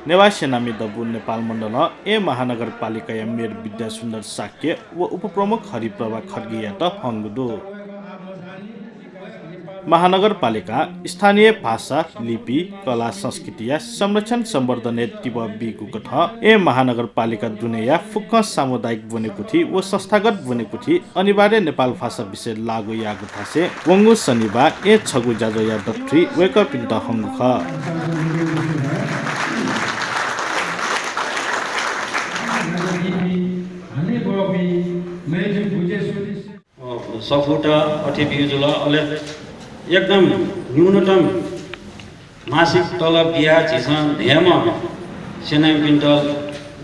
नेवा सेनामी दबु नेपाल मण्डल ए महानगरपालिका या मेयर विद्या सुन्दर साक्य व उपप्रमुख हरिप्रभा खड्गी त हङ्गुदो महानगरपालिका स्थानीय भाषा लिपि कला संस्कृति या संरक्षण सम्वर्धन टिप बिगुकठ ए महानगरपालिका दुनिया फुक्क सामुदायिक बनेकुथि व संस्थागत बनेकुथि अनिवार्य नेपाल भाषा विषय लागू यागु थासे वंगु शनिबार ए छगु जाजो या दफ्री वेकअप इन द हङ्गुख सफुटा अठे बिजुला अले एकदम न्यूनतम मासिक तलब बिहा चिसन हेम सेना क्विन्टल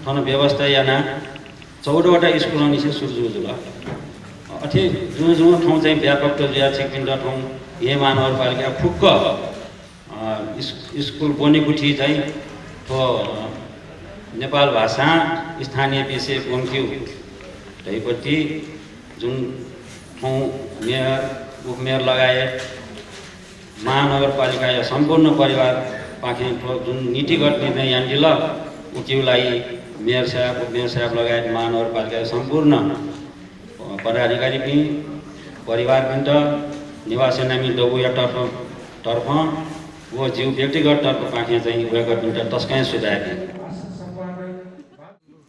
थन व्यवस्था याना 14वटा स्कुलनि से सुरजुजुला अठे जुन जुन ठाउँ चाहिँ व्यापक बिहा क्विन्टल ठाउँ हे महानगरपालिका फुक्क स्कुल बनेकुठी चाहिँ नेपाल भाषा स्थानीय विषय बोन्थ्यो तैपट्टि जुन ठाउँ मेयर उपमेयर लगायत महानगरपालिका या सम्पूर्ण परिवार पाखे जुन नीतिगत निर्णय यान्डिल उक्युलाई मेयर साहब उपमेयर साहब लगायत महानगरपालिका सम्पूर्ण पदाधिकारी पनि परिवार पनि निवास सेनामी दबुया तर्फ वो जीव व्यक्तिगत तर्फ पाखे चाहिँ गएको पनि तस्कै सुधार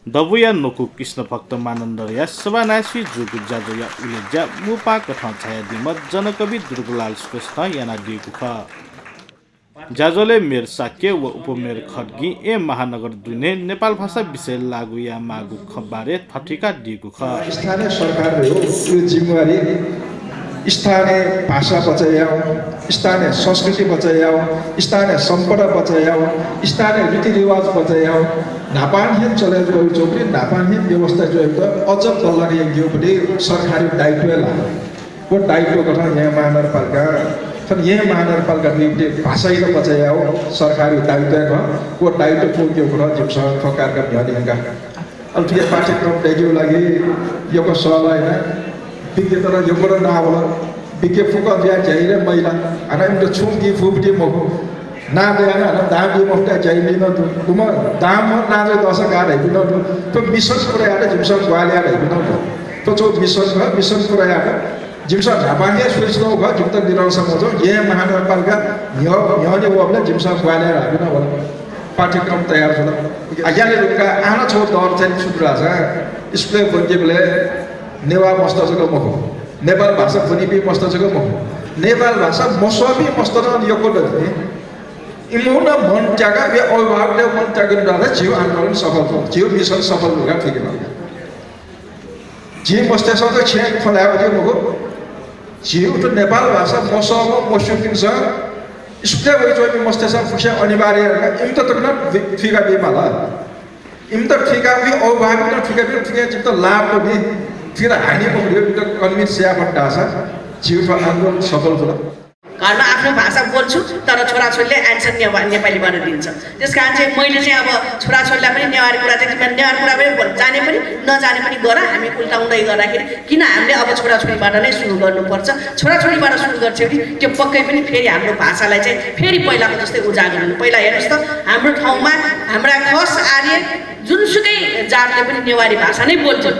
दबुया नोकु कृष्ण भक्त मानन्दरया सभानासी जुगु जाजया उलेजा मुपा कथा छाया दिम जनकवि दुर्गलाल श्रेष्ठ याना दिएको ख जाजोले मेयर साक्य व उपमेयर खड्गी ए महानगर दुने नेपाल भाषा विषय लागू या मागु खबारे थटिका दिएको ख स्थानीय सरकारले हो यो जिम्मेवारी स्थानीय भाषा बचाइयाओ स्थानीय संस्कृति बचाइयाओ स्थानीय सम्पदा बचाइयाओ स्थानीय रीतिरिवाज बचाइयाओ नापानहीन चले जो चोपड़ी नापानहीन व्यवस्था जो एक अजब तलर एक जो पनि सरकारी दायित्व ला वो दायित्व गठन यहाँ महानगरपालिका तर यहाँ महानगरपालिका निम्ति भाषा ही बचाइयाओ सरकारी दायित्व को दायित्व को के कुरा जिम सरकार का भ्यानिका अब ये पाठ्यक्रम देखियो लागि यो को सवाल हैन बिके तर यो कुरा नावला बिके फुका बिया चाहिए महिला अरे इनको छुंगी फुबटी मको ना देना ना दाम भी मफ्ता चाहिए ना तो तुम दाम ना जो 10 कार है बिना तो मिशन पूरा यार जिमसन ग्वालिया है बिना तो जो मिशन पूरा यार जिमसन जापानिया स्विच लो का जब तक दिनों समझो ये महानगरपालिका यहाँ ने वो अपने जिमसन ग्वालिया है बिना बोला पाठ्यक्रम तैयार होना अज्ञानी लोग का आना छोड़ दौर से छुट रहा है इसलिए बंजे बोले नेवा मस्तजको मको नेपाल भाषा फुनिपी मस्तजको मको नेपाल भाषा मसबी मस्तजन यो कोड इमुना मन जगह वे अभाव ले मन जगह दादा जीव आंदोलन सफल हो जीव मिशन सफल होगा ठीक है जीव मस्तजको तो छे खोलायो जो मको जीव तो नेपाल भाषा मसबो मसुकिन स इसलिए वही जो मस्तजक फुसे अनिवार्य है इन तो ना फिगा भी माला इन तो फिगा भी अभाव ना फिगा जितना लाभ भी फिर हानि पक्रियो तो कन्भिन्स स्या पट्टा छ जीवको आन्दोलन सफल होला घरमा आफ्नो भाषा बोल्छु तर छोराछोरीले एन्सर नेपाली भनेर दिन्छ त्यसकारण चाहिँ मैले चाहिँ अब छोराछोरीलाई पनि नेवारी कुरा चाहिँ नेवारी कुरा पनि जाने पनि नजाने पनि गर हामी उल्टाउँदै गर्दाखेरि किन हामीले अब छोराछोरीबाट नै सुरु गर्नुपर्छ छोराछोरीबाट सुरु गर्छौँ भने त्यो पक्कै पनि फेरि हाम्रो भाषालाई चाहिँ फेरि पहिलाको जस्तै उजागर गर्नु पहिला हेर्नुहोस् त हाम्रो ठाउँमा हाम्रा खस आर्य जुनसुकै जातले पनि नेवारी भाषा नै बोल्थ्यो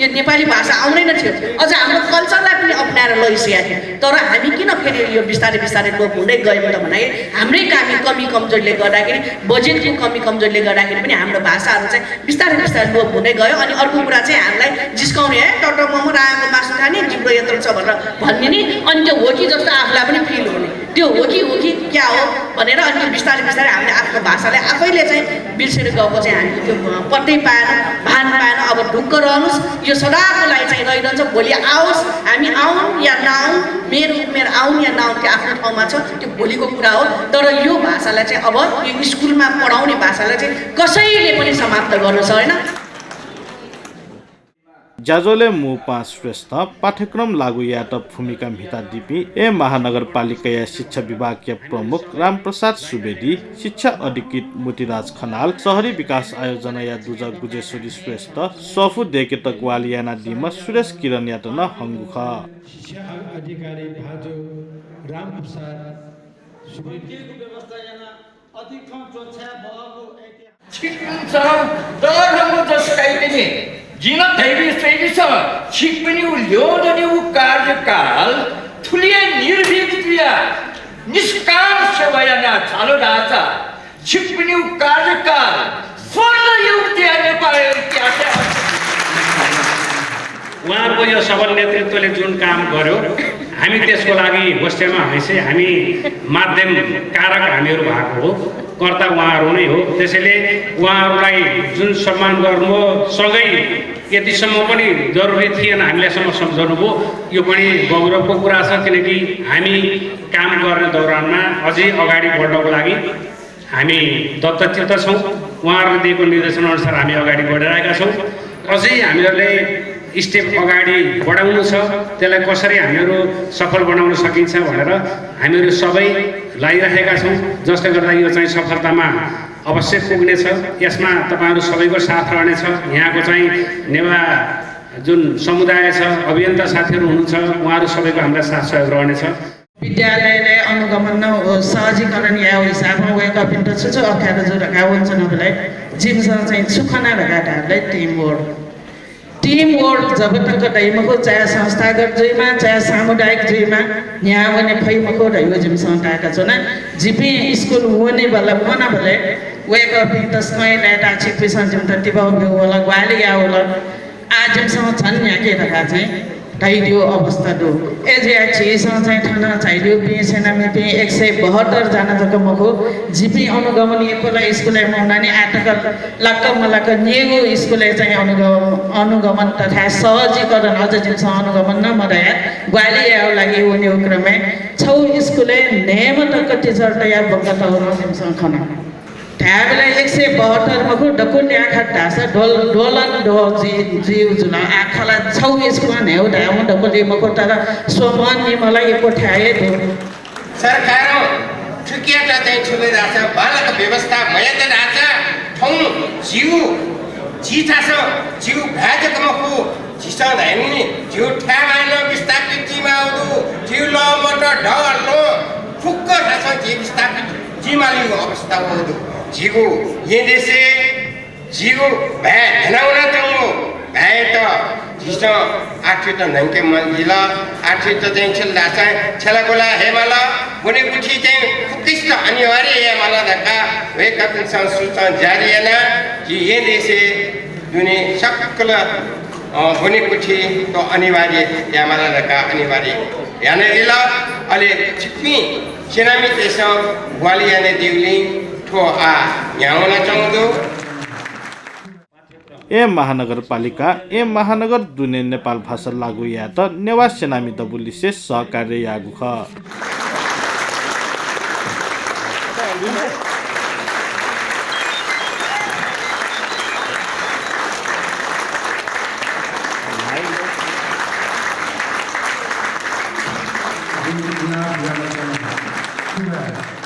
यो नेपाली भाषा आउँदैन थियो अझ हाम्रो कल्चरलाई पनि अप्नाएर लैसकेका थियौँ तर हामी किन फेरि यो बिस्तारै बिस्तारै लोप हुँदै गयो त भने हाम्रै कमी कमजोरीले गर्दाखेरि बजेटको कमी कमजोरीले गर्दाखेरि पनि हाम्रो भाषाहरू चाहिँ बिस्तारै बिस्तारै लोप हुँदै गयो अनि अर्को कुरा चाहिँ हामीलाई जिस्काउने है टटो मोमो राको मासु खाने जिब्रो यत्रो छ भनेर भन्ने नि अनि त्यो हो कि जस्तो आफूलाई पनि फिल हुने त्यो हो कि क्या हो भनेर अनि बिस्तारै बिस्तारै हामीले आफ्नो भाषालाई आफैले चाहिँ बिर्सेर गएको चाहिँ हामी त्यो पत्तै पाएन भान पाएन अब ढुक्क रहनुहोस् यो सदाको लागि चाहिँ रहिरहन्छ भोलि आओस् हामी आउँ या नआउँ मेरो आउँ या नआउँ त्यो आफ्नो ठाउँमा छ त्यो भोलिको कुरा हो तर यो भाषालाई चाहिँ अब यो स्कुलमा पढाउने भाषालाई चाहिँ कसैले पनि समाप्त गर्न सकेन जाजोले मुपा श्रेष्ठ पाठ्यक्रम लागू यात भूमिका भिता दिपी ए महानगरपालिका या शिक्षा विभाग के प्रमुख रामप्रसाद सुवेदी शिक्षा अधिकृत मोतीराज खनाल शहरी विकास आयोजना या दुजा गुजेश्वरी श्रेष्ठ सफु देके तकवाल याना दिम सुरेश किरण यात न हंगुख शिक्षा अधिकारी भाजो रामप्रसाद सुवेदी व्यवस्था याना अधिक जोछा भएको छिक्पिन्छ दरको जसकाइदिने जिन दैवी शैलीछ छिक पनि उ ल्याउँदैन उ कार्यकाल ठुलिए निर्भीक क्रिया निष्काम सेवायाना चालु राजा छिक पनि उ कार्यकाल स्वर्ण युक्ति नेपाल इतिहास उहाँहरूको यो सबल नेतृत्वले जुन काम गर्यो हामी त्यसको लागि होस्टेलमा हमेसै हामी माध्यम कारक हामीहरू भएको हो, कर्ता उहाँहरू नै हो। त्यसैले उहाँहरूलाई जुन सम्मान गर्नुभयो सँगै यतिसम्म पनि जरुरी थिएन हामीलाई सम्झाउनु भयो, यो पनि गौरवको कुरा छ। किनकि हामी काम गर्ने दौरानमा अझै अगाडि बढ्नको लागि हामी दत्तचित्त छौँ। उहाँहरूले दिएको निर्देशनअनुसार हामी अगाडि बढिरहेका छौँ। अझै हामीहरूले स्टेप अगाडि बढाउनु छ, त्यसलाई कसरी हामीहरू सफल बनाउन सकिन्छ भनेर हामीहरू सबै लागिरहेका छौँ, जसले गर्दा यो चाहिँ सफलतामा अवश्य पुग्नेछ। यसमा तपाईँहरू सबैको साथ रहनेछ। यहाँको चाहिँ नेवा जुन समुदाय छ, अभियन्ता साथीहरू हुनुहुन्छ, उहाँहरू सबैको हामीलाई साथ सहयोग रहनेछ। विद्यालयले अनुगमन सहजीकरण या हिसाबमा गएको पिन्ट छु अप्ठ्यारो जो हुन्छ नभएलाई जिमसँग चाहिँ सुखना लगाटाहरूलाई टीम वर्क जब तक दैमको चाहे संस्थागत जुइमा चाहे सामुदायिक जुइमा यहाँ भने फैमको दैव जिम संस्थाका छ ना जिपी स्कुल होने वाला मना भले वेक अप तस्मै लेटा छिपी सन्जिम त टिबाउ होला ग्वाली या होला आजमसँग छन् यहाँ के रखा चाहिँ ढाइदियो अवस्था दो एजे छिसँग चाहिँ ठाना चाहियो पिएसएना मेपी 172 जना जक मको जिपी अनुगमन एकोला स्कुल मौनानी आटक लक्क मलक नेगो स्कुल चाहिँ अनुगमन तथा सहजीकरण अझ जिमसँग अनुगमन न मदया ग्वाली या लागि हुने क्रममा छौ स्कुले नेम तक टीचर तयार बगत हो जिमसँग खना ट्याबले 172 मको डकुले आखा ढासा डोलन डो जीव जुना आखाला छौ स्कुल नेउ ढाम डकुले मको तर सोमन नि मलाई एको ठ्याए दो सरकार ठुकियाटा चाहिँ छुले राछ बालक व्यवस्था मयत राछ ठौ जीव जीथास जीव भाजक मको जिसा धाइनी जीव ठ्यामाइन विस्थापित जीमा आउदु जीव ल मट ढलो फुक्क थास जीव विस्थापित जीमालिको अवस्था आउदु जीगो ये देशे जीगो भए धनाउना चंगो भए त जिस आठ त नंके मंजिला आठ त चाहिँ छल्ला चाहिँ छलागोला हेमाला बने कुठी चाहिँ उत्कृष्ट अनिवार्य है मला धक्का वे कपिल संस्कृत जारी है ना कि ये देशे दुने सकल बने कुठी तो अनिवार्य या मला धक्का अनिवार्य याने इला अले छिप्पी सेनामी देश ग्वाली याने देवली ए महानगरपालिका ए महानगर दुने नेपाल भाषा लागू या त नेवा सेनामी दबुलिसे सहकार्य यागु ख Terima kasih.